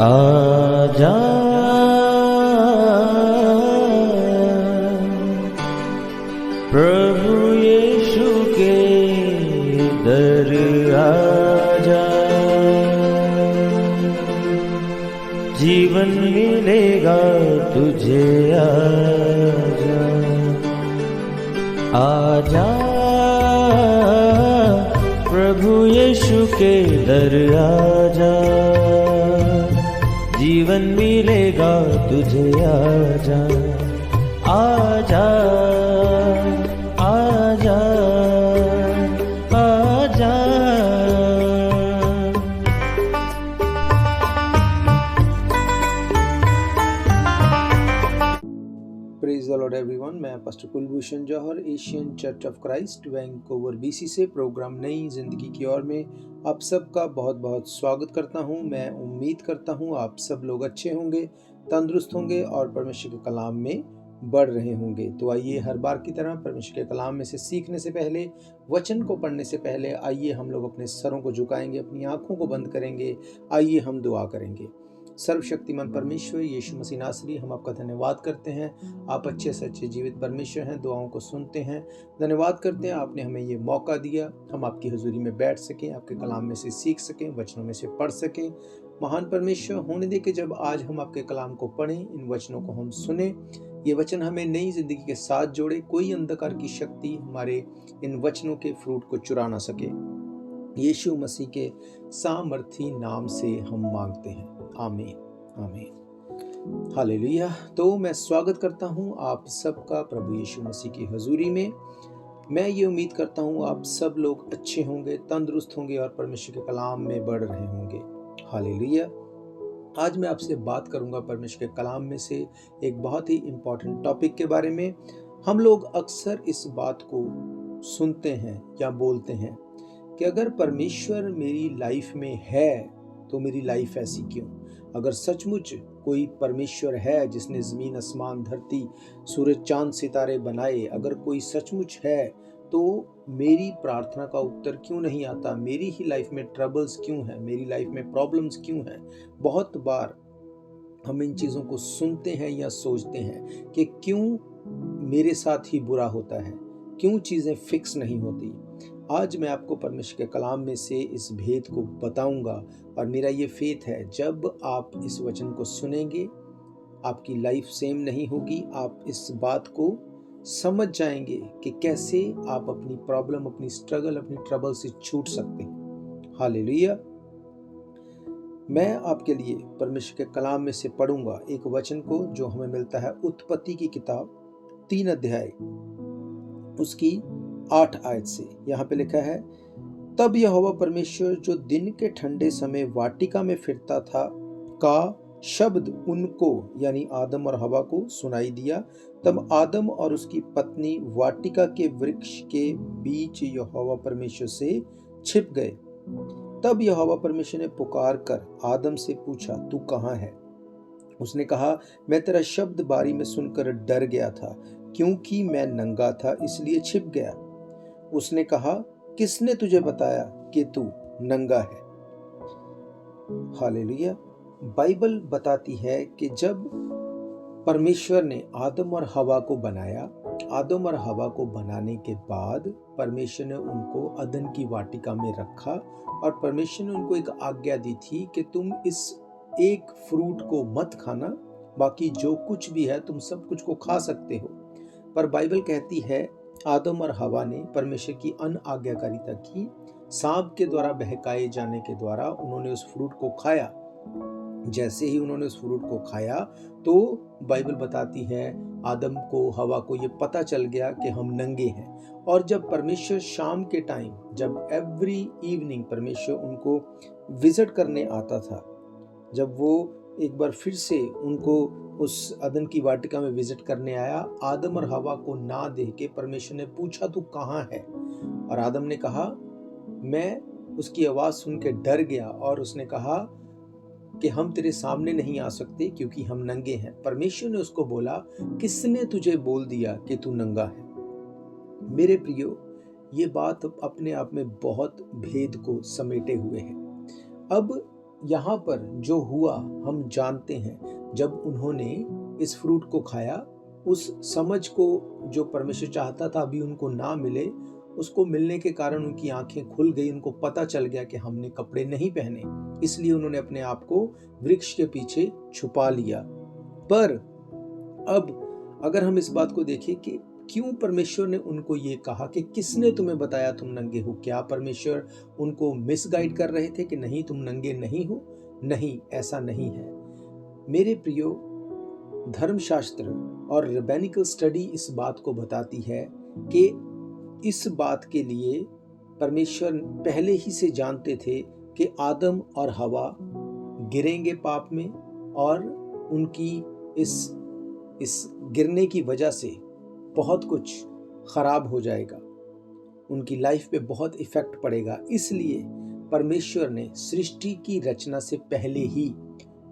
आजा प्रभु यीशु के दर आजा, जीवन मिलेगा तुझे। आजा आजा प्रभु यीशु के दर आजा, जीवन मिलेगा तुझे। आजा आजा आजा आजा। Praise the lord everyone. मैं pastor Kulbhushan Johar, Asian church of Christ Vancouver BC से प्रोग्राम नई जिंदगी की ओर में आप सबका बहुत बहुत स्वागत करता हूं। मैं उम्मीद करता हूं आप सब लोग अच्छे होंगे, तंदुरुस्त होंगे और परमेश्वर के कलाम में बढ़ रहे होंगे। तो आइए हर बार की तरह परमेश्वर के कलाम में से सीखने से पहले, वचन को पढ़ने से पहले, आइए हम लोग अपने सरों को झुकाएंगे, अपनी आंखों को बंद करेंगे। आइए हम दुआ करेंगे। सर्वशक्तिमान परमेश्वर यीशु मसीह नासरी, हम आपका धन्यवाद करते हैं। आप अच्छे से अच्छे जीवित परमेश्वर हैं, दुआओं को सुनते हैं। धन्यवाद करते हैं आपने हमें ये मौका दिया, हम आपकी हुजूरी में बैठ सकें, आपके कलाम में से सीख सकें, वचनों में से पढ़ सकें। महान परमेश्वर, होने दे कि जब आज हम आपके कलाम को पढ़ें, इन वचनों को हम सुने, ये वचन हमें नई जिंदगी के साथ जोड़े। कोई अंधकार की शक्ति हमारे इन वचनों के फ्रूट को चुरा ना सके। यीशु मसीह के सामर्थी नाम से हम मांगते हैं, आमीन आमीन हालेलुया। तो मैं स्वागत करता हूं आप सबका प्रभु यीशु मसीह की हजूरी में। मैं ये उम्मीद करता हूं आप सब लोग अच्छे होंगे, तंदुरुस्त होंगे और परमेश्वर के कलाम में बढ़ रहे होंगे। हालेलुया। आज मैं आपसे बात करूंगा परमेश्वर के कलाम में से एक बहुत ही इंपॉर्टेंट टॉपिक के बारे में। हम लोग अक्सर इस बात को सुनते हैं या बोलते हैं कि अगर परमेश्वर मेरी लाइफ में है तो मेरी लाइफ ऐसी क्यों। अगर सचमुच कोई परमेश्वर है जिसने ज़मीन आसमान धरती सूरज चांद सितारे बनाए, अगर कोई सचमुच है तो मेरी प्रार्थना का उत्तर क्यों नहीं आता, मेरी ही लाइफ में ट्रबल्स क्यों हैं, मेरी लाइफ में प्रॉब्लम्स क्यों हैं। बहुत बार हम इन चीज़ों को सुनते हैं या सोचते हैं कि क्यों मेरे साथ ही बुरा होता है, क्यों चीज़ें फिक्स नहीं होती। आज मैं आपको परमेश्वर के कलाम में से इस भेद को बताऊंगा और मेरा ये फेथ है जब आप इस वचन को सुनेंगे आपकी लाइफ सेम नहीं होगी। आप इस बात को समझ जाएंगे कि कैसे आप अपनी प्रॉब्लम, अपनी स्ट्रगल, अपनी ट्रबल से छूट सकते हैं। हालेलुया। मैं आपके लिए परमेश्वर के कलाम में से पढ़ूंगा एक वचन को जो हमें मिलता है उत्पत्ति की किताब 3 अध्याय उसकी 8 आयत से। यहाँ पे लिखा है, तब यहोवा परमेश्वर जो दिन के ठंडे समय वाटिका में फिरता था का शब्द उनको यानी आदम और हवा को सुनाई दिया। तब आदम और उसकी पत्नी वाटिका के वृक्ष के बीच यहोवा परमेश्वर से छिप गए। तब यहोवा परमेश्वर ने पुकार कर आदम से पूछा, तू कहाँ है? उसने कहा, मैं तेरा शब्द बारी में सुनकर डर गया था, क्योंकि मैं नंगा था इसलिए छिप गया। उसने कहा, किसने तुझे बताया कि तू नंगा है? हालेलुया। बाइबल बताती है कि जब परमेश्वर ने आदम और हवा को बनाया, आदम और हवा को बनाने के बाद परमेश्वर ने उनको अदन की वाटिका में रखा और परमेश्वर ने उनको एक आज्ञा दी थी कि तुम इस एक फ्रूट को मत खाना, बाकी जो कुछ भी है तुम सब कुछ को खा सकते हो। पर बाइबल कहती है आदम और हवा ने परमेश्वर की अनआज्ञाकारिता की। सांप के द्वारा बहकाए जाने के द्वारा उन्होंने उस फ्रूट को खाया। जैसे ही उन्होंने उस फ्रूट को खाया तो बाइबल बताती है आदम को, हवा को ये पता चल गया कि हम नंगे हैं। और जब परमेश्वर शाम के टाइम, जब एवरी इवनिंग परमेश्वर उनको विजिट करने आता था, जब वो एक बार फिर से उनको उस अदन की वाटिका में विजिट करने आया, आदम और हवा को ना देख के परमेश्वर ने पूछा, तू कहाँ है? और आदम ने कहा, मैं उसकी आवाज़ सुन के डर गया और उसने कहा कि हम तेरे सामने नहीं आ सकते क्योंकि हम नंगे हैं। परमेश्वर ने उसको बोला, किसने तुझे बोल दिया कि तू नंगा है? मेरे प्रियो, ये बात अपने आप में बहुत भेद को समेटे हुए है। अब यहाँ पर जो हुआ हम जानते हैं। जब उन्होंने इस फ्रूट को खाया, उस समझ को जो परमेश्वर चाहता था अभी उनको ना मिले, उसको मिलने के कारण उनकी आंखें खुल गई। उनको पता चल गया कि हमने कपड़े नहीं पहने, इसलिए उन्होंने अपने आप को वृक्ष के पीछे छुपा लिया। पर अब अगर हम इस बात को देखें कि क्यों परमेश्वर ने उनको ये कहा कि किसने तुम्हें बताया तुम नंगे हो? क्या परमेश्वर उनको मिसगाइड कर रहे थे कि नहीं तुम नंगे नहीं हो? नहीं, ऐसा नहीं है मेरे प्रियो। धर्मशास्त्र और रैबिनिकल स्टडी इस बात को बताती है कि इस बात के लिए परमेश्वर पहले ही से जानते थे कि आदम और हवा गिरेंगे पाप में, और उनकी इस गिरने की वजह से बहुत कुछ खराब हो जाएगा, उनकी लाइफ पे बहुत इफेक्ट पड़ेगा। इसलिए परमेश्वर ने सृष्टि की रचना से पहले ही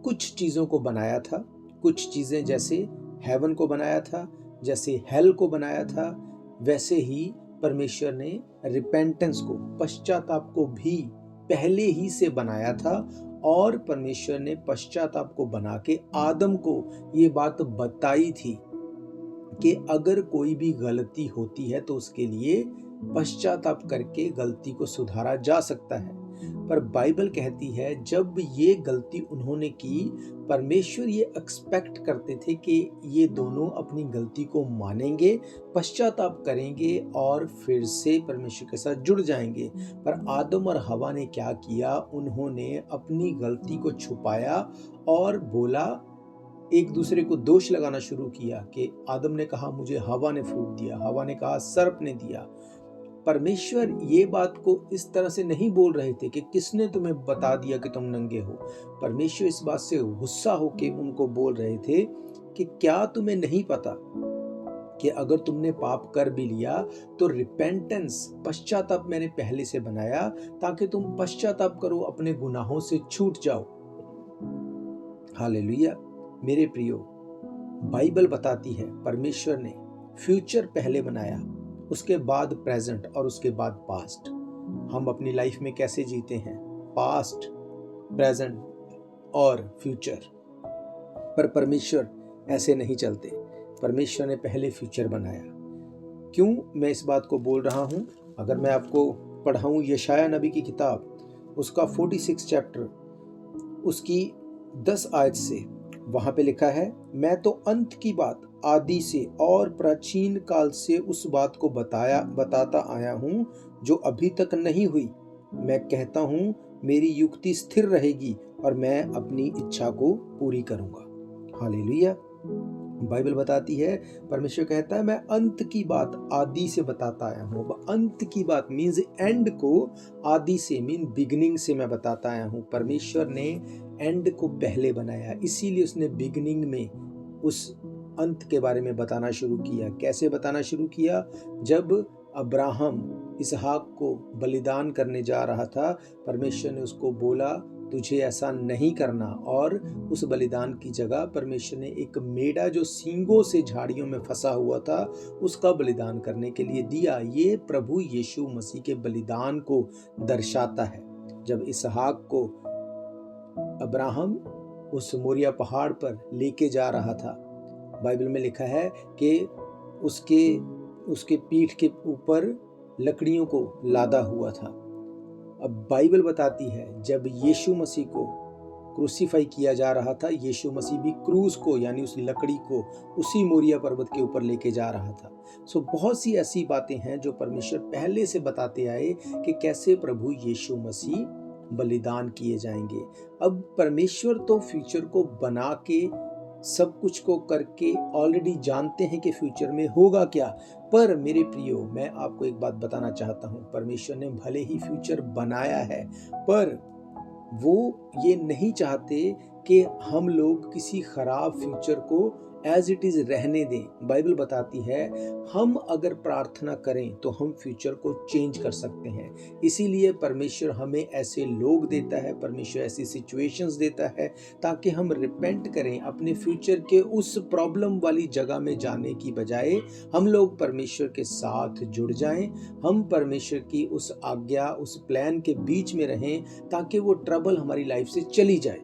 कुछ चीज़ों को बनाया था। कुछ चीज़ें जैसे हेवन को बनाया था, जैसे हेल को बनाया था, वैसे ही परमेश्वर ने रिपेंटेंस को, पश्चाताप को भी पहले ही से बनाया था। और परमेश्वर ने पश्चाताप को बना के आदम को ये बात बताई थी कि अगर कोई भी गलती होती है तो उसके लिए पश्चाताप करके गलती को सुधारा जा सकता है। पर बाइबल कहती है जब ये गलती उन्होंने की, परमेश्वर ये एक्सपेक्ट करते थे कि ये दोनों अपनी गलती को मानेंगे, पश्चाताप करेंगे और फिर से परमेश्वर के साथ जुड़ जाएंगे। पर आदम और हवा ने क्या किया? उन्होंने अपनी गलती को छुपाया और बोला, एक दूसरे को दोष लगाना शुरू किया कि आदम ने कहा मुझे हवा ने फ्रूट दिया, हवा ने कहा सर्प ने दिया। परमेश्वर ये बात को इस तरह से नहीं बोल रहे थे कि किसने तुम्हें बता दिया कि तुम नंगे हो। परमेश्वर इस बात से गुस्सा होके उनको बोल रहे थे कि क्या तुम्हें नहीं पता कि अगर तुमने पाप कर भी लिया तो रिपेंटेंस, पश्चाताप मैंने पहले से बनाया ताकि तुम पश्चाताप करो, अपने गुनाहों से छूट जाओ। हालेलुया मेरे प्रियो, बाइबल बताती है परमेश्वर ने फ्यूचर पहले बनाया, उसके बाद प्रेजेंट और उसके बाद पास्ट। हम अपनी लाइफ में कैसे जीते हैं? पास्ट, प्रेजेंट और फ्यूचर। पर परमेश्वर ऐसे नहीं चलते। परमेश्वर ने पहले फ्यूचर बनाया। क्यों मैं इस बात को बोल रहा हूं? अगर मैं आपको पढ़ाऊं यशाया नबी की किताब, उसका 46 चैप्टर, उसकी 10 आयत से, वहां पे लिखा है, मैं तो अंत की बात आदि से और प्राचीन काल से उस बात को बताता आया हूं जो अभी तक नहीं हुई। मैं कहता हूं मेरी युक्ति स्थिर रहेगी और मैं अपनी इच्छा को पूरी करूंगा। हालेलुया। बाइबल बताती है, परमेश्वर कहता है मैं अंत की बात आदि से बताता आया हूं। अंत की बात मीन्स एंड को, आदि से मीन बिगिनिंग से मैं बताता आया हूं। परमेश्वर ने एंड को पहले बनाया, इसीलिए उसने बिगिनिंग में उस अंत के बारे में बताना शुरू किया। कैसे बताना शुरू किया? जब अब्राहम इसहाक को बलिदान करने जा रहा था, परमेश्वर ने उसको बोला तुझे ऐसा नहीं करना, और उस बलिदान की जगह परमेश्वर ने एक मेढ़ा जो सींगों से झाड़ियों में फंसा हुआ था उसका बलिदान करने के लिए दिया। ये प्रभु यीशु मसीह के बलिदान को दर्शाता है। जब इसहाक को अब्राहम उस मोरिया पहाड़ पर लेके जा रहा था, बाइबल में लिखा है कि उसके पीठ के ऊपर लकड़ियों को लादा हुआ था। अब बाइबल बताती है जब यीशु मसीह को क्रूसीफाई किया जा रहा था, यीशु मसीह भी क्रूस को यानी उस लकड़ी को उसी मोरिया पर्वत के ऊपर लेके जा रहा था। बहुत सी ऐसी बातें हैं जो परमेश्वर पहले से बताते आए कि कैसे प्रभु यीशु मसीह बलिदान किए जाएंगे। अब परमेश्वर तो फ्यूचर को बना के सब कुछ को करके ऑलरेडी जानते हैं कि फ्यूचर में होगा क्या। पर मेरे प्रियो, मैं आपको एक बात बताना चाहता हूं, परमेश्वर ने भले ही फ्यूचर बनाया है, पर वो ये नहीं चाहते कि हम लोग किसी खराब फ्यूचर को एज इट इज रहने दें। बाइबल बताती है हम अगर प्रार्थना करें तो हम फ्यूचर को चेंज कर सकते हैं। इसीलिए परमेश्वर हमें ऐसे लोग देता है, परमेश्वर ऐसी सिचुएशंस देता है ताकि हम रिपेंट करें। अपने फ्यूचर के उस प्रॉब्लम वाली जगह में जाने की बजाय हम लोग परमेश्वर के साथ जुड़ जाएं, हम परमेश्वर की उस आज्ञा, उस प्लान के बीच में रहें ताकि वो ट्रबल हमारी लाइफ से चली जाए।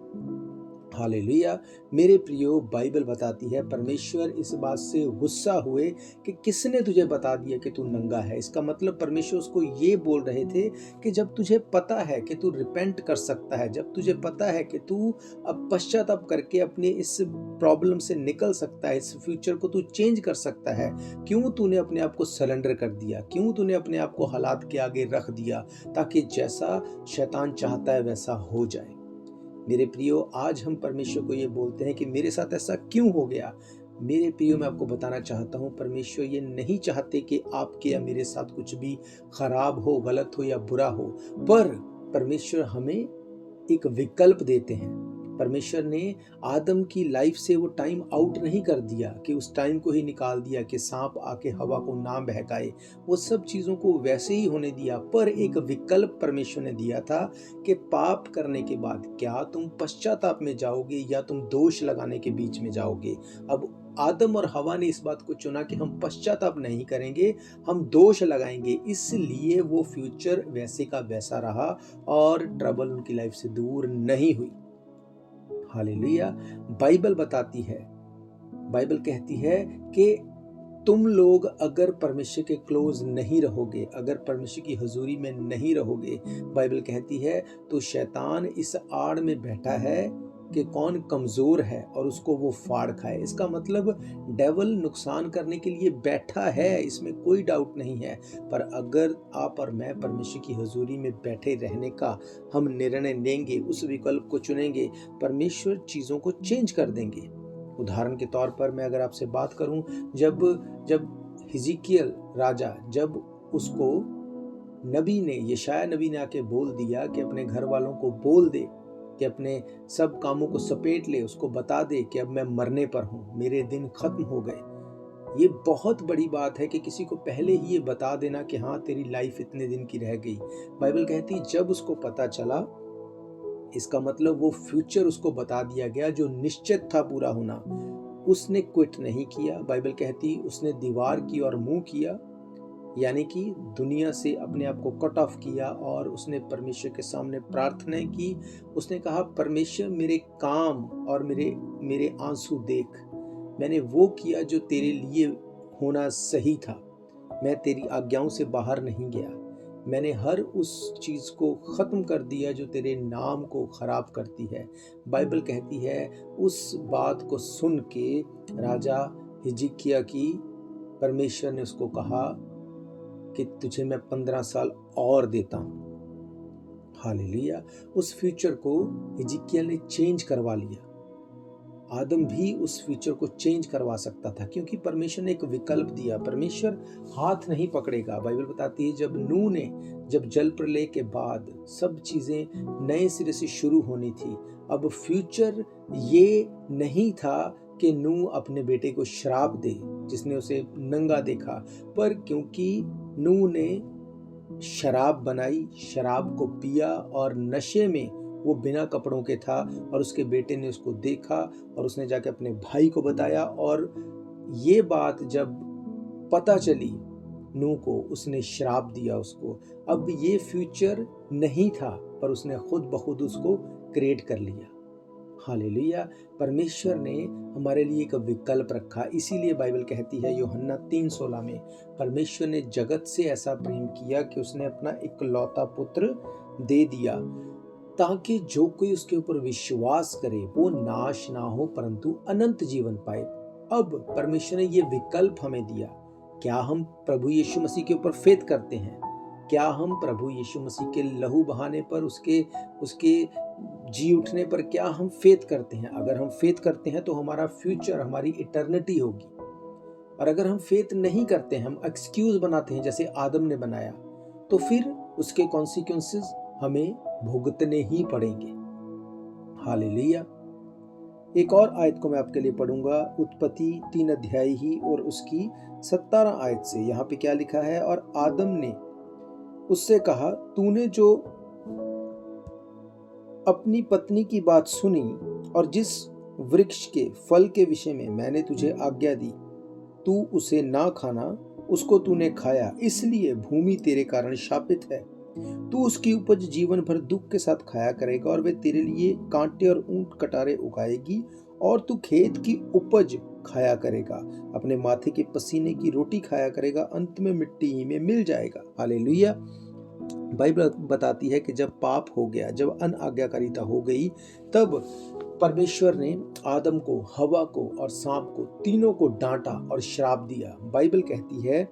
हालेलुया। मेरे प्रियो, बाइबल बताती है परमेश्वर इस बात से गुस्सा हुए कि किसने तुझे बता दिया कि तू नंगा है। इसका मतलब परमेश्वर उसको ये बोल रहे थे कि जब तुझे पता है कि तू रिपेंट कर सकता है, जब तुझे पता है कि तू अब पश्चाताप करके अपने इस प्रॉब्लम से निकल सकता है, इस फ्यूचर को तू चेंज कर सकता है, क्यों तूने अपने आप को सरेंडर कर दिया, क्यों तूने अपने आप को हालात के आगे रख दिया ताकि जैसा शैतान चाहता है वैसा हो जाए। मेरे प्रियो, आज हम परमेश्वर को ये बोलते हैं कि मेरे साथ ऐसा क्यों हो गया। मेरे प्रियो, मैं आपको बताना चाहता हूँ, परमेश्वर ये नहीं चाहते कि आपके या मेरे साथ कुछ भी खराब हो, गलत हो या बुरा हो, पर परमेश्वर हमें एक विकल्प देते हैं। परमेश्वर ने आदम की लाइफ से वो टाइम आउट नहीं कर दिया कि उस टाइम को ही निकाल दिया कि सांप आके हवा को ना बहकाए। वो सब चीज़ों को वैसे ही होने दिया, पर एक विकल्प परमेश्वर ने दिया था कि पाप करने के बाद क्या तुम पश्चाताप में जाओगे या तुम दोष लगाने के बीच में जाओगे। अब आदम और हवा ने इस बात को चुना कि हम पश्चाताप नहीं करेंगे, हम दोष लगाएंगे, इसलिए वो फ्यूचर वैसे का वैसा रहा और ट्रबल उनकी लाइफ से दूर नहीं हुई। हालेलुया। बाइबल बताती है, बाइबल कहती है कि तुम लोग अगर परमेश्वर के क्लोज नहीं रहोगे, अगर परमेश्वर की हजूरी में नहीं रहोगे, बाइबल कहती है तो शैतान इस आड़ में बैठा है कि कौन कमजोर है और उसको वो फाड़ खाए। इसका मतलब डेवल नुकसान करने के लिए बैठा है, इसमें कोई डाउट नहीं है। पर अगर आप और मैं परमेश्वर की हजूरी में बैठे रहने का हम निर्णय लेंगे, उस विकल्प को चुनेंगे, परमेश्वर चीज़ों को चेंज कर देंगे। उदाहरण के तौर पर मैं अगर आपसे बात करूं, जब हिजकिय्याह राजा, जब उसको नबी ने, यशायाह नबी ने आके बोल दिया कि अपने घर वालों को बोल दे कि अपने सब कामों को सपेट ले, उसको बता दे कि अब मैं मरने पर हूँ, मेरे दिन खत्म हो गए। ये बहुत बड़ी बात है कि किसी को पहले ही ये बता देना कि हाँ तेरी लाइफ इतने दिन की रह गई। बाइबल कहती जब उसको पता चला, इसका मतलब वो फ्यूचर उसको बता दिया गया जो निश्चित था पूरा होना। उसने क्विट नहीं किया, बाइबल कहती उसने दीवार की और मुंह किया, यानी कि दुनिया से अपने आप को कट ऑफ किया और उसने परमेश्वर के सामने प्रार्थना की। उसने कहा परमेश्वर मेरे काम और मेरे आंसू देख, मैंने वो किया जो तेरे लिए होना सही था, मैं तेरी आज्ञाओं से बाहर नहीं गया, मैंने हर उस चीज़ को ख़त्म कर दिया जो तेरे नाम को ख़राब करती है। बाइबल कहती है उस बात को सुन के राजा हिजकिय्याह की परमेश्वर ने उसको कहा कि तुझे मैं 15 साल और देता हूँ। हालेलुया। उस फ्यूचर को हिजकिय्याह ने चेंज करवा लिया। आदम भी उस फ्यूचर को चेंज करवा सकता था क्योंकि परमेश्वर ने एक विकल्प दिया। परमेश्वर हाथ नहीं पकड़ेगा। बाइबल बताती है जब जल प्रलय के बाद सब चीज़ें नए सिरे से शुरू होनी थी, अब फ्यूचर ये नहीं था कि नूह अपने बेटे को श्राप दे जिसने उसे नंगा देखा, पर क्योंकि नूह ने शराब बनाई, शराब को पिया और नशे में वो बिना कपड़ों के था और उसके बेटे ने उसको देखा और उसने जाके अपने भाई को बताया और ये बात जब पता चली नूह को, उसने श्राप दिया उसको। अब ये फ्यूचर नहीं था पर उसने खुद ब खुद उसको क्रिएट कर लिया। हालेलुया। परमेश्वर ने हमारे लिए एक विकल्प रखा। इसीलिए बाइबल कहती है यूहन्ना 3:16 में, परमेश्वर ने जगत से ऐसा प्रेम किया कि उसने अपना इकलौता पुत्र दे दिया ताकि जो कोई उसके ऊपर विश्वास करे वो नाश ना हो परंतु अनंत जीवन पाए। अब परमेश्वर ने ये विकल्प हमें दिया। क्या हम प्रभु यीशु मसीह के ऊपर फेथ करते हैं? क्या हम प्रभु यीशु मसीह के लहू बहाने पर, उसके जी उठने पर क्या हम फेथ करते हैं? अगर हम फेथ करते हैं तो हमारा फ्यूचर, हमारी इटर्निटी होगी। और अगर हम फेथ नहीं करते हैं, हम एक्सक्यूज बनाते हैं जैसे आदम ने बनाया, तो फिर उसके कॉन्सिक्वेंसेस हमें भुगतने ही पड़ेंगे। हालेलुया। एक और आयत को मैं आपके लिए पढ़ूंगा, उत्पत्ति 3 अध्याय ही और उसकी 17 आयत से। यहाँ पे क्या लिखा है, और आदम ने उससे कहा, तूने जो अपनी पत्नी की बात सुनी और जिस वृक्ष के फल के विषय में मैंने तुझे आज्ञा दी, तू उसे ना खाना, उसको तूने खाया, इसलिए भूमि तेरे कारण शापित है। तू उसकी उपज जीवन भर दुख के साथ खाया करेगा और वे तेरे लिए कांटे और ऊंट कटारे उगाएगी, और तू खेत की उपज खाया करेगा, अपने माथे के पसीने की रोटी खाया करेगा, अंत में मिट्टी ही में मिल जाएगा। हालेलुया। बाइबल बताती है कि जब पाप हो गया, जब अनाज्ञाकारिता हो गई, तब परमेश्वर ने आदम को, हवा को और सांप को, तीनों को डांटा और श्राप दिया। बाइबल कहती है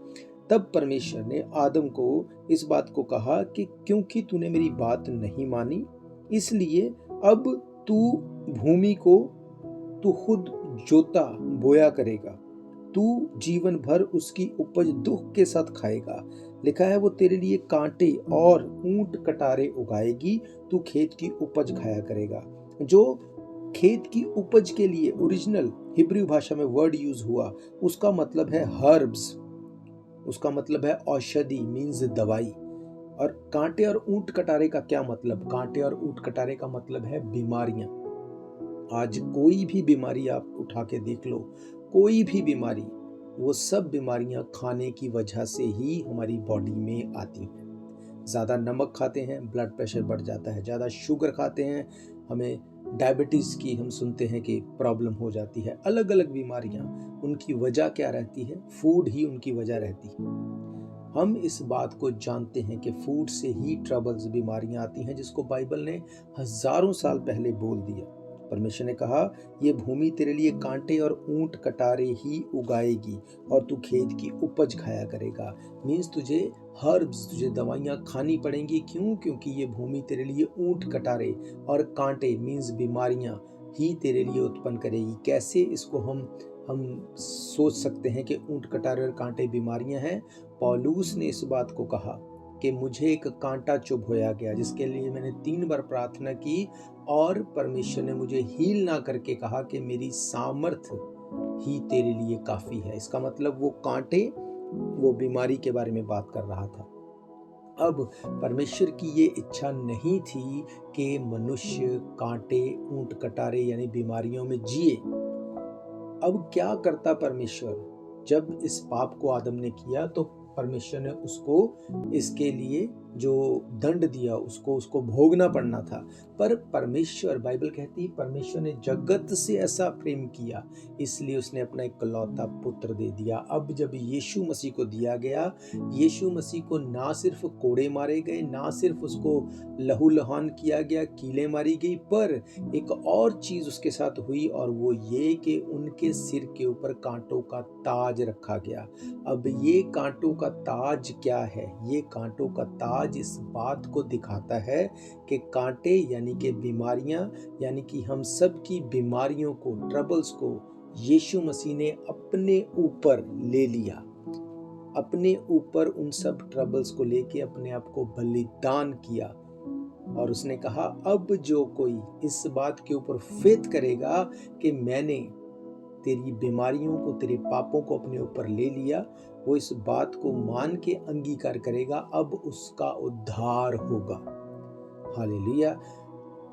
तब परमेश्वर ने आदम को इस बात को कहा कि क्योंकि तूने मेरी बात नहीं मानी, इसलिए अब तू भूमि को तू खुद जोता बोया करेगा, तू जीवन भर उसकी उपज दुख के साथ खाएगा। लिखा है वो तेरे लिए कांटे और ऊंट कटारे उगाएगी, तू खेत की उपज खाया करेगा। जो खेत की उपज के लिए ओरिजिनल हिब्रू भाषा में वर्ड यूज हुआ, उसका मतलब है हर्ब्स, उसका मतलब है औषधि, मीन्स दवाई। और कांटे और ऊंट कटारे का क्या मतलब? कांटे और ऊंट कटारे का मतलब है बीमारियां। आज कोई भी बीमारी आप उठा के देख लो, कोई भी बीमारी, वो सब बीमारियां खाने की वजह से ही हमारी बॉडी में आती हैं। ज़्यादा नमक खाते हैं, ब्लड प्रेशर बढ़ जाता है। ज़्यादा शुगर खाते हैं, हमें डायबिटीज़ की हम सुनते हैं कि प्रॉब्लम हो जाती है। अलग अलग बीमारियां, उनकी वजह क्या रहती है? फूड ही उनकी वजह रहती है। हम इस बात को जानते हैं कि फूड से ही ट्रबल्स, बीमारियां आती हैं, जिसको बाइबल ने हजारों साल पहले बोल दिया। परमेश्वर ने कहा ये भूमि तेरे लिए कांटे और ऊंट कटारे ही उगाएगी और तू खेत की उपज खाया करेगा। मीन्स तुझे हर्ब्स, तुझे दवाइयाँ खानी पड़ेंगी। क्यों? क्योंकि ये भूमि तेरे लिए ऊंट कटारे और कांटे मीन्स बीमारियाँ ही तेरे लिए उत्पन्न करेगी। कैसे इसको हम सोच सकते हैं कि ऊंट कटारे और कांटे बीमारियाँ हैं? पौलुस ने इस बात को कहा कि मुझे एक कांटा चुभोया गया, जिसके लिए मैंने 3 बार प्रार्थना की और परमेश्वर ने मुझे हील ना करके कहा कि मेरी सामर्थ्य ही तेरे लिए काफी है। इसका मतलब वो कांटे, वो बीमारी के बारे में बात कर रहा था। अब परमेश्वर की ये इच्छा नहीं थी कि मनुष्य कांटे, ऊंट कटारे यानी बीमारियों में जिए। अब क्या करता परमेश्वर? जब इस पाप को आदम ने किया तो परमेश्वर ने उसको इसके लिए जो दंड दिया, उसको भोगना पड़ना था। पर परमेश्वर, बाइबल कहती है, परमेश्वर ने जगत से ऐसा प्रेम किया, इसलिए उसने अपना इकलौता पुत्र दे दिया। अब जब यीशु मसीह को दिया गया, यीशु मसीह को ना सिर्फ कोड़े मारे गए, ना सिर्फ उसको लहू लुहान किया गया, कीलें मारी गई, पर एक और चीज उसके साथ हुई, और वो ये कि उनके सिर के ऊपर कांटों का ताज रखा गया। अब ये कांटों का ताज क्या है? ये कांटों का ताज इस बात को दिखाता है कि कांटे यानी कि बीमारियां, यानी कि हम सब की बीमारियों को, ट्रबल्स को यीशु मसीह ने अपने ऊपर ले लिया। अपने ऊपर उन सब ट्रबल्स को लेके अपने आप को बलिदान किया, और उसने कहा अब जो कोई इस बात के ऊपर फेथ करेगा कि मैंने तेरी बीमारियों को, तेरे पापों को अपने ऊपर ले लिया, वो इस बात को मान के अंगीकार करेगा, अब उसका उद्धार होगा। हालेलुया।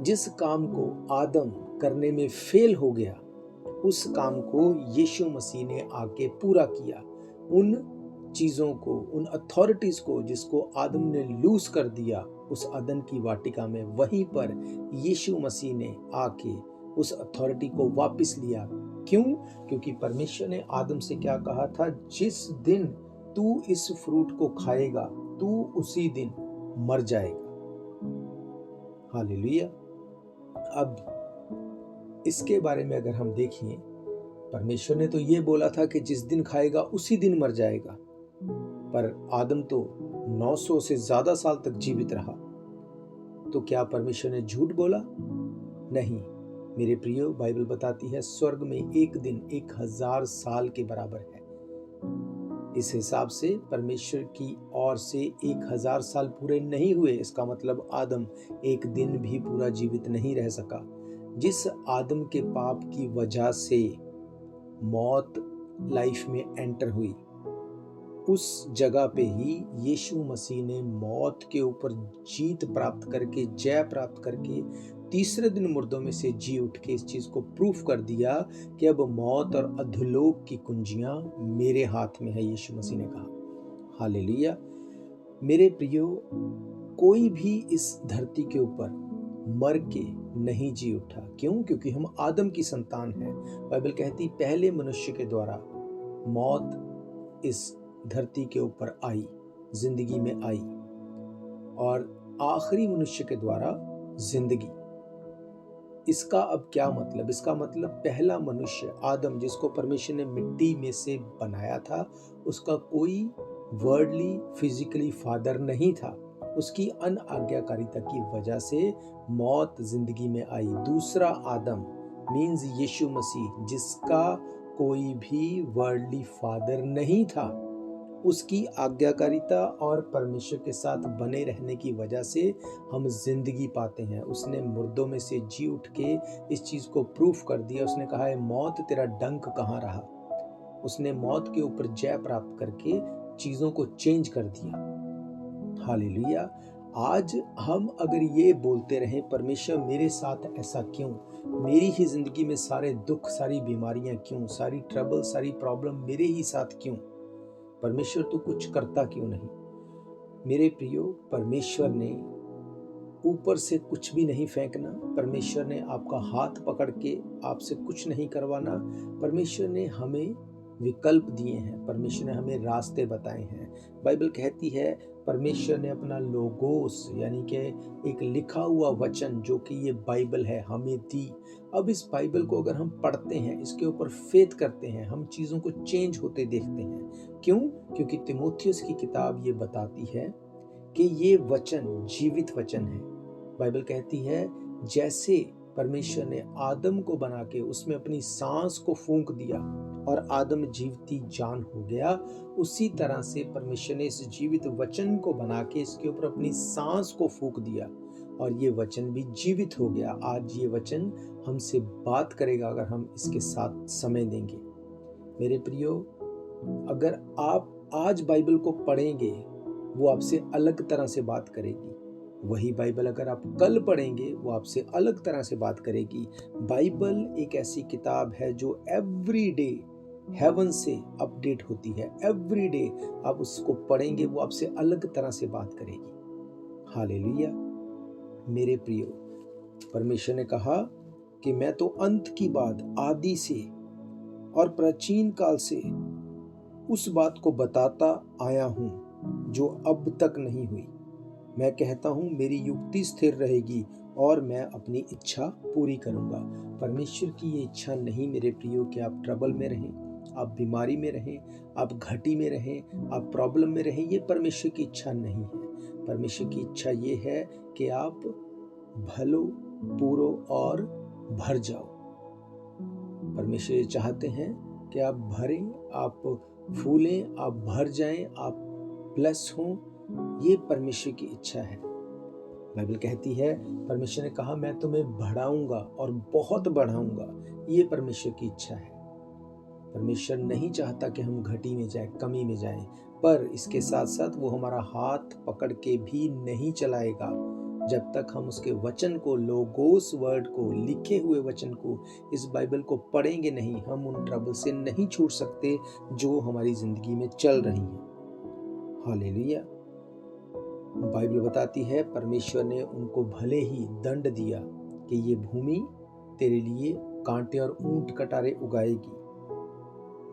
जिस काम को आदम करने में फेल हो गया, उस काम को यीशु मसीह ने आके पूरा किया। उन चीजों को, उन अथॉरिटीज को जिसको आदम ने लूज कर दिया उस अदन की वाटिका में, वहीं पर यीशु मसीह ने आके उस अथॉरिटी को वापस लिया। क्यों? क्योंकि परमेश्वर ने आदम से क्या कहा था? जिस दिन तू इस फ्रूट को खाएगा, तू उसी दिन मर जाएगा। हालेलुया। अब इसके बारे में अगर हम देखें, परमेश्वर ने तो ये बोला था कि जिस दिन खाएगा उसी दिन मर जाएगा, पर आदम तो 900 से ज्यादा साल तक जीवित रहा। तो क्या परमेश्वर ने झूठ बोला? नहीं मेरे प्रियो, बाइबल बताती है स्वर्ग में एक दिन 1000 साल के बराबर है। इस हिसाब से परमेश्वर की ओर से 1000 साल पूरे नहीं हुए। इसका मतलब आदम एक दिन भी पूरा जीवित नहीं रह सका। जिस आदम के पाप की वजह से मौत लाइफ में एंटर हुई, उस जगह पे ही यीशु मसीह ने मौत के ऊपर जीत प्राप्त करके, जय प्राप्त करके तीसरे दिन मुर्दों में से जी उठ के इस चीज को प्रूफ कर दिया कि अब मौत और अधोलोक की कुंजियां मेरे हाथ में है, यीशु मसीह ने कहा। हालेलुया। मेरे प्रियो, कोई भी इस धरती के ऊपर मर के नहीं जी उठा। क्यों? क्योंकि हम आदम की संतान हैं। बाइबल कहती पहले मनुष्य के द्वारा मौत इस धरती के ऊपर आई, जिंदगी में आई, और आखिरी मनुष्य के द्वारा जिंदगी। इसका अब क्या मतलब? इसका मतलब पहला मनुष्य आदम, जिसको परमेश्वर ने मिट्टी में से बनाया था, उसका कोई वर्डली फिजिकली फादर नहीं था। उसकी अनआज्ञाकारिता की वजह से मौत जिंदगी में आई। दूसरा आदम मीन्स यीशु मसीह, जिसका कोई भी वर्डली फादर नहीं था, उसकी आज्ञाकारिता और परमेश्वर के साथ बने रहने की वजह से हम जिंदगी पाते हैं। उसने मुर्दों में से जी उठ के इस चीज को प्रूफ कर दिया। उसने कहा है, मौत तेरा डंक कहाँ रहा। उसने मौत के ऊपर जय प्राप्त करके चीजों को चेंज कर दिया। हालेलुया। आज हम अगर ये बोलते रहें, परमेश्वर मेरे साथ ऐसा क्यों, मेरी ही जिंदगी में सारे दुख, सारी बीमारियां क्यों, सारी ट्रबल, सारी प्रॉब्लम मेरे ही साथ क्यों, परमेश्वर तो कुछ करता क्यों नहीं? मेरे प्रियो, परमेश्वर ने ऊपर से कुछ भी नहीं फेंकना। परमेश्वर ने आपका हाथ पकड़ के आपसे कुछ नहीं करवाना। परमेश्वर ने हमें विकल्प दिए हैं, परमेश्वर ने हमें रास्ते बताए हैं। बाइबल कहती है परमेश्वर ने अपना लोगोस यानी कि एक लिखा हुआ वचन, जो कि ये बाइबल है, हमें दी। अब इस बाइबल को अगर हम पढ़ते हैं, इसके ऊपर फेथ करते हैं, हम चीज़ों को चेंज होते देखते हैं। क्यों? क्योंकि तीमुथियुस की किताब ये बताती है कि ये वचन जीवित वचन है। बाइबल कहती है जैसे परमेश्वर ने आदम को बना के उसमें अपनी सांस को फूंक दिया और आदम जीवती जान हो गया, उसी तरह से परमेश्वर ने इस जीवित वचन को बना के इसके ऊपर अपनी सांस को फूंक दिया और ये वचन भी जीवित हो गया। आज ये वचन हमसे बात करेगा अगर हम इसके साथ समय देंगे। मेरे प्रियो, अगर आप आज बाइबल को पढ़ेंगे, वो आपसे अलग तरह से बात करेगी। वही बाइबल अगर आप कल पढ़ेंगे, वो आपसे अलग तरह से बात करेगी। बाइबल एक ऐसी किताब है जो एवरी डे हेवन से अपडेट होती है। एवरी डे आप उसको पढ़ेंगे, वो आपसे अलग तरह से बात करेगी। हालेलुया। मेरे प्रियो, परमेश्वर ने कहा कि मैं तो अंत की बात आदि से और प्राचीन काल से उस बात को बताता आया हूं जो अब तक नहीं हुई। मैं कहता हूं मेरी युक्ति स्थिर रहेगी और मैं अपनी इच्छा पूरी करूंगा। परमेश्वर की ये इच्छा नहीं मेरे प्रियो कि आप ट्रबल में रहें, आप बीमारी में रहें, आप घटी में रहें, आप प्रॉब्लम में रहें। ये परमेश्वर की इच्छा नहीं है। परमेश्वर की इच्छा ये है कि आप भलो, पूरो और भर जाओ। परमेश्वर ये चाहते हैं कि आप भरें, आप फूलें, आप भर जाएं, आप ब्लेस हों। ये परमेश्वर की इच्छा है। बाइबल कहती है, परमेश्वर ने कहा मैं तुम्हें बढ़ाऊंगा और बहुत बढ़ाऊंगा। ये परमेश्वर की इच्छा है। परमेश्वर नहीं चाहता कि हम घटी में जाए, कमी में जाएं, पर इसके साथ साथ वो हमारा हाथ पकड़ के भी नहीं चलाएगा जब तक हम उसके वचन को, लोगोस वर्ड को, लिखे हुए वचन को, इस बाइबल को पढ़ेंगे नहीं। हम उन ट्रबल से नहीं छूट सकते जो हमारी जिंदगी में चल रही हैं। हालेलुया। बाइबल बताती है परमेश्वर ने उनको भले ही दंड दिया कि ये भूमि तेरे लिए कांटे और ऊंट कटारे उगाएगी।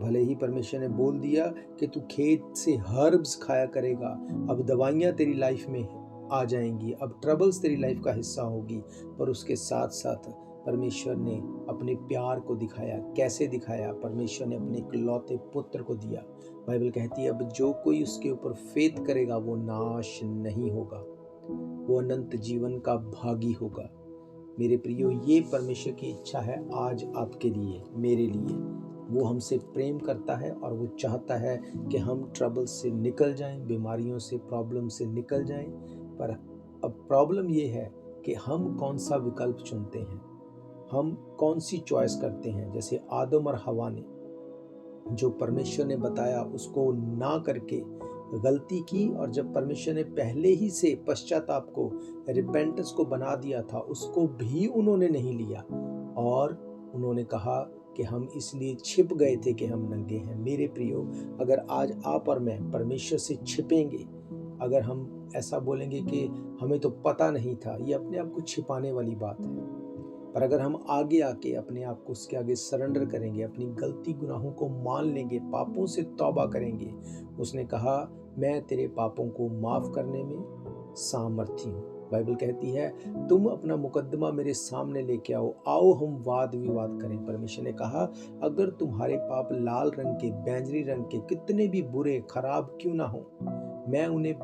भले ही परमेश्वर ने बोल दिया कि तू खेत से हर्ब्स खाया करेगा, अब दवाइयां तेरी लाइफ में आ जाएंगी, अब ट्रबल्स तेरी लाइफ का हिस्सा होगी, पर उसके साथ साथ परमेश्वर ने अपने प्यार को दिखाया। कैसे दिखाया? परमेश्वर ने अपने इकलौते पुत्र को दिया। बाइबल कहती है अब जो कोई उसके ऊपर फेथ करेगा वो नाश नहीं होगा, वो अनंत जीवन का भागी होगा। मेरे प्रियो, ये परमेश्वर की इच्छा है आज आपके लिए, मेरे लिए। वो हमसे प्रेम करता है और वो चाहता है कि हम ट्रबल से निकल जाएं, बीमारियों से, प्रॉब्लम से निकल जाएं। पर अब प्रॉब्लम ये है कि हम कौन सा विकल्प चुनते हैं। हम कौन सी चॉइस करते हैं। जैसे आदम और हवा ने जो परमेश्वर ने बताया उसको ना करके गलती की, और जब परमेश्वर ने पहले ही से पश्चाताप को, रिपेंटेंस को बना दिया था, उसको भी उन्होंने नहीं लिया और उन्होंने कहा कि हम इसलिए छिप गए थे कि हम नंगे हैं। मेरे प्रियो, अगर आज आप और मैं परमेश्वर से छिपेंगे, अगर हम ऐसा बोलेंगे कि हमें तो पता नहीं था, ये अपने आप को छिपाने वाली बात है। पर अगर हम आगे आके अपने आप को उसके आगे सरेंडर करेंगे, अपनी गलती गुनाहों को मान लेंगे, पापों से तौबा करेंगे, उसने कहा मैं तेरे पापों को माफ करने में सामर्थी हूँ। बाइबल कहती है तुम अपना मुकद्दमा मेरे सामने लेके आओ, आओ हम वाद विवाद करें। परमेश्वर ने कहा अगर तुम्हारे पाप लाल रंग के, बैंजनी रंग के, कितने भी बुरे खराब क्यों ना हो, मैं उन्हें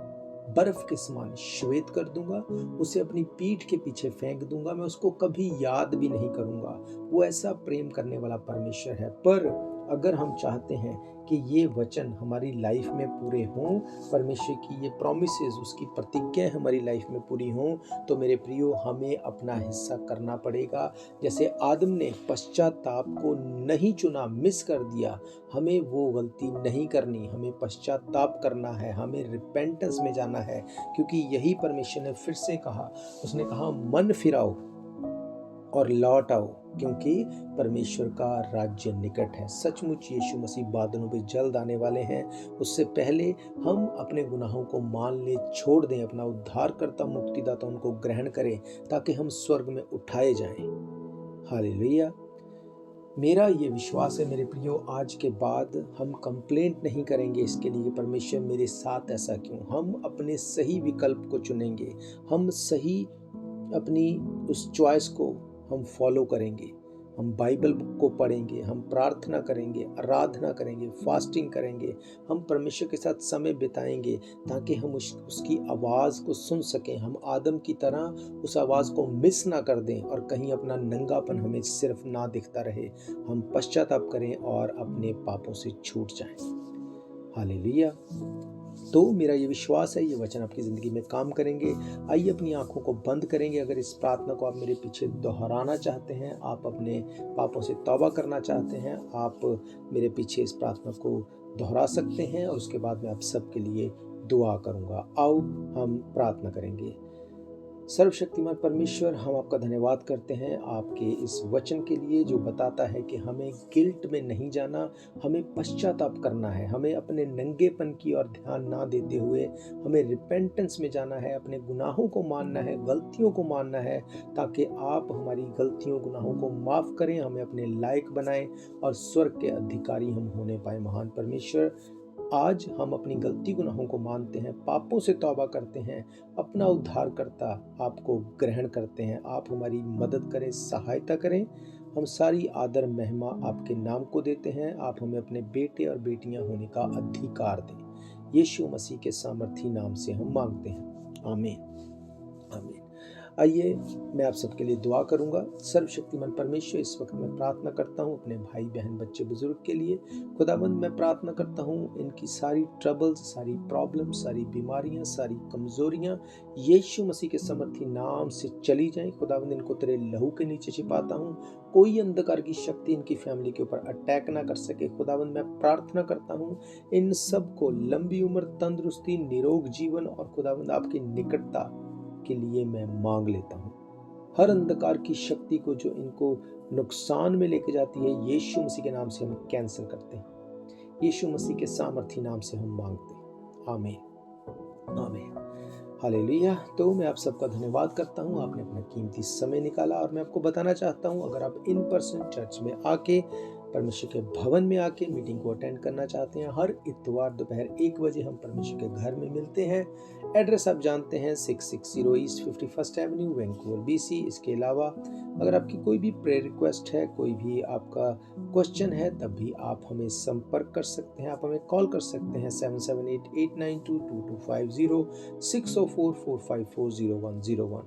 बर्फ के समान श्वेत कर दूंगा, उसे अपनी पीठ के पीछे फेंक दूंगा, मैं उसको कभी याद भी नहीं करूंगा। वो ऐसा प्रेम करने वाला परमेश्वर है। पर अगर हम चाहते हैं कि ये वचन हमारी लाइफ में पूरे हों, परमेश्वर की ये प्रॉमिसेस, उसकी प्रतिज्ञाएं हमारी लाइफ में पूरी हों, तो मेरे प्रियो हमें अपना हिस्सा करना पड़ेगा। जैसे आदम ने पश्चाताप को नहीं चुना, मिस कर दिया, हमें वो गलती नहीं करनी, हमें पश्चाताप करना है, हमें रिपेंटेंस में जाना है, क्योंकि यही परमेश्वर ने फिर से कहा। उसने कहा मन फिराओ और लौट आओ, क्योंकि परमेश्वर का राज्य निकट है। सचमुच यीशु मसीह बादलों पे जल्द आने वाले हैं। उससे पहले हम अपने गुनाहों को मान ले, छोड़ दें, अपना उद्धारकर्ता मुक्तिदाता उनको ग्रहण करें, ताकि हम स्वर्ग में उठाए जाएं। हालेलुया। मेरा ये विश्वास है मेरे प्रियो, आज के बाद हम कंप्लेंट नहीं करेंगे इसके लिए परमेश्वर मेरे साथ ऐसा क्यों। हम अपने सही विकल्प को चुनेंगे, हम सही अपनी उस चॉइस को हम फॉलो करेंगे, हम बाइबल को पढ़ेंगे, हम प्रार्थना करेंगे, आराधना करेंगे, फास्टिंग करेंगे, हम परमेश्वर के साथ समय बिताएंगे, ताकि हम उसकी आवाज़ को सुन सकें, हम आदम की तरह उस आवाज़ को मिस ना कर दें और कहीं अपना नंगापन हमें सिर्फ ना दिखता रहे। हम पश्चाताप करें और अपने पापों से छूट जाएं। हालेलुया। तो मेरा ये विश्वास है ये वचन आपकी ज़िंदगी में काम करेंगे। आइए अपनी आंखों को बंद करेंगे। अगर इस प्रार्थना को आप मेरे पीछे दोहराना चाहते हैं, आप अपने पापों से तौबा करना चाहते हैं, आप मेरे पीछे इस प्रार्थना को दोहरा सकते हैं और उसके बाद मैं आप सबके लिए दुआ करूँगा। आओ हम प्रार्थना करेंगे। सर्वशक्तिमान परमेश्वर, हम आपका धन्यवाद करते हैं आपके इस वचन के लिए जो बताता है कि हमें गिल्ट में नहीं जाना, हमें पश्चाताप करना है, हमें अपने नंगेपन की ओर ध्यान ना देते हुए हमें रिपेंटेंस में जाना है, अपने गुनाहों को मानना है, गलतियों को मानना है, ताकि आप हमारी गलतियों गुनाहों को माफ़ करें, हमें अपने लायक बनाएं और स्वर्ग के अधिकारी हम होने पाए। महान परमेश्वर, आज हम अपनी गलती गुनाहों को मानते हैं, पापों से तौबा करते हैं, अपना उद्धारकर्ता आपको ग्रहण करते हैं। आप हमारी मदद करें, सहायता करें। हम सारी आदर महिमा आपके नाम को देते हैं। आप हमें अपने बेटे और बेटियां होने का अधिकार दें। यीशु मसीह के सामर्थी नाम से हम मांगते हैं, आमीन आमीन। आइए मैं आप सबके लिए दुआ करूंगा। सर्वशक्तिमान परमेश्वर, इस वक्त मैं प्रार्थना करता हूं अपने भाई बहन बच्चे बुजुर्ग के लिए। खुदाबंद, मैं प्रार्थना करता हूं इनकी सारी ट्रबल्स, सारी प्रॉब्लम्स, सारी बीमारियां, सारी कमजोरियां यीशु मसीह के समर्थी नाम से चली जाएं। खुदाबंद, इनको तेरे लहू के नीचे छिपाता हूं, कोई अंधकार की शक्ति इनकी फैमिली के ऊपर अटैक ना कर सके। खुदाबंद, मैं प्रार्थना करता हूं इन सबको लंबी उम्र, तंदुरुस्ती, निरोग जीवन और खुदाबंद आपकी निकटता के लिए मैं मांग लेता हूँ। हर अंधकार की शक्ति को जो इनको नुकसान में लेके जाती है, यीशु मसीह के नाम से हम कैंसिल करते हैं। यीशु मसीह के सामर्थी नाम से हम मांगते हैं, आमीन आमीन। हालेलुया। तो मैं आप सबका धन्यवाद करता हूँ, आपने अपना कीमती समय निकाला। और मैं आपको बताना चाहता हूँ, अगर आप इन पर्सन चर्च में आके, परमेश्वर के भवन में आके मीटिंग को अटेंड करना चाहते हैं, हर इतवार दोपहर 1 बजे हम परमेश्वर के घर में मिलते हैं। एड्रेस आप जानते हैं, 660 east 51st Avenue, Vancouver, BC। इसके अलावा अगर आपकी कोई भी प्रेयर रिक्वेस्ट है, कोई भी आपका क्वेश्चन है, तब भी आप हमें संपर्क कर सकते हैं। आप हमें कॉल कर सकते हैं 7788922250, 6044540101।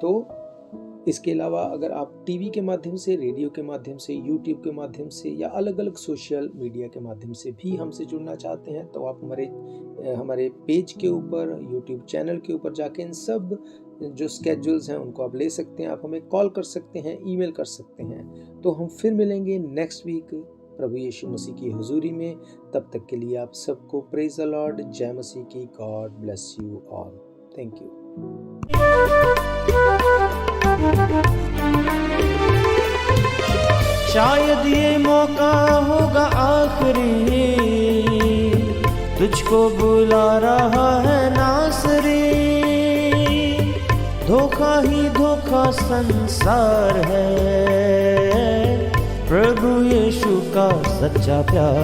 तो इसके अलावा अगर आप टीवी के माध्यम से, रेडियो के माध्यम से, यूट्यूब के माध्यम से या अलग अलग सोशल मीडिया के माध्यम से भी हमसे जुड़ना चाहते हैं, तो आप हमारे पेज के ऊपर, यूट्यूब चैनल के ऊपर जाके इन सब जो स्केड्यूल्स हैं उनको आप ले सकते हैं। आप हमें कॉल कर सकते हैं, ईमेल कर सकते हैं। तो हम फिर मिलेंगे नेक्स्ट वीक प्रभु यीशु मसीह की हुजूरी में। तब तक के लिए आप सबको प्रेज द लॉर्ड, जय मसीह की। God bless you all. Thank you. शायद ये मौका होगा आखिरी, तुझको बुला रहा है नासरी। धोखा ही धोखा संसार है, प्रभु यीशु का सच्चा प्यार।